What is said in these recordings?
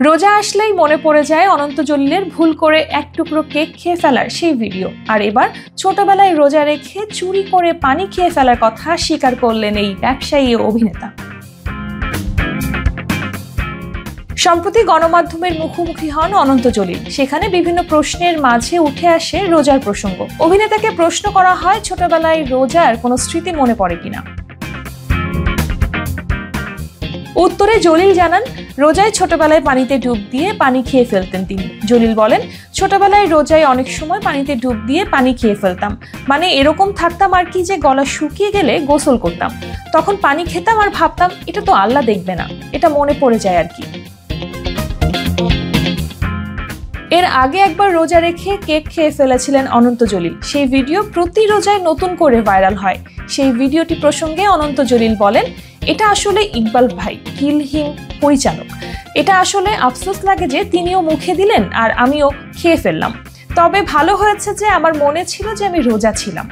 রোজা আসলেই মনে পড়ে যায় অনন্ত জলিলের ভুল করে এক টুকরো কেক খেয়ে ফেলার সেই ভিডিও। আর এবার ছোটবেলায় রোজা রেখে চুরি করে পানি খেয়ে ফেলার কথা স্বীকার করলেন এই ব্যবসায়ী ও অভিনেতা। সম্প্রতি গণমাধ্যমের মুখোমুখি হন অনন্ত জলিল। সেখানে বিভিন্ন প্রশ্নের মাঝে উঠে আসে রোজার প্রসঙ্গ। অভিনেতাকে প্রশ্ন করা হয় ছোটবেলায় রোজার কোনো স্মৃতি মনে পড়ে কিনা। উত্তরে জলিল জানান, রোজায় ছোটবেলায় পানিতে ডুব দিয়ে পানি খেয়ে ফেলতেন তিনি। জলিল বলেন, ছোটবেলায় রোজায় অনেক সময় পানিতে ডুব দিয়ে পানি খেয়ে ফেলতাম, মানে এরকম থাকতাম আর কি যে গলা শুকিয়ে গেলে গোসল করতাম, তখন পানি খেতাম আর ভাবতাম এটা তো আল্লাহ দেখবে না, এটা মনে পড়ে যায় আর কি। এর আগে একবার রোজা রেখে কেক খেয়ে ফেলেছিলেন অনন্ত জলিল। সেই ভিডিও প্রতি রোজায় নতুন করে ভাইরাল হয়। সেই ভিডিওটি প্রসঙ্গে অনন্ত জলিল বলেন, এটা আসলে ইকবাল ভাই কিলহীন পরিচালক। এটা আসলে আফসোস লাগে যে তিনিও মুখে দিলেন আর আমিও খেয়ে ফেললাম। তবে ভালো হয়েছে যে আমার মনে ছিল যে আমি রোজা ছিলাম।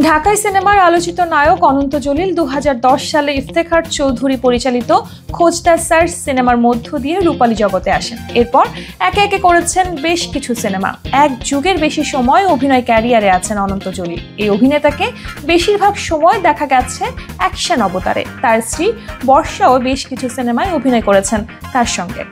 ঢাকাই সিনেমার আলোচিত নায়ক অনন্ত জলিল 2010 সালে ইফতেখার চৌধুরী পরিচালিত খোঁজদার স্যার সিনেমার মধ্য দিয়ে রূপালী জগতে আসেন। এরপর একে একে করেছেন বেশ কিছু সিনেমা। এক যুগের বেশি সময় অভিনয় ক্যারিয়ারে আছেন অনন্ত জলিল। এই অভিনেতাকে বেশিরভাগ সময় দেখা গেছে অ্যাকশন অবতারে। তার স্ত্রী বর্ষাও বেশ কিছু সিনেমায় অভিনয় করেছেন তার সঙ্গে।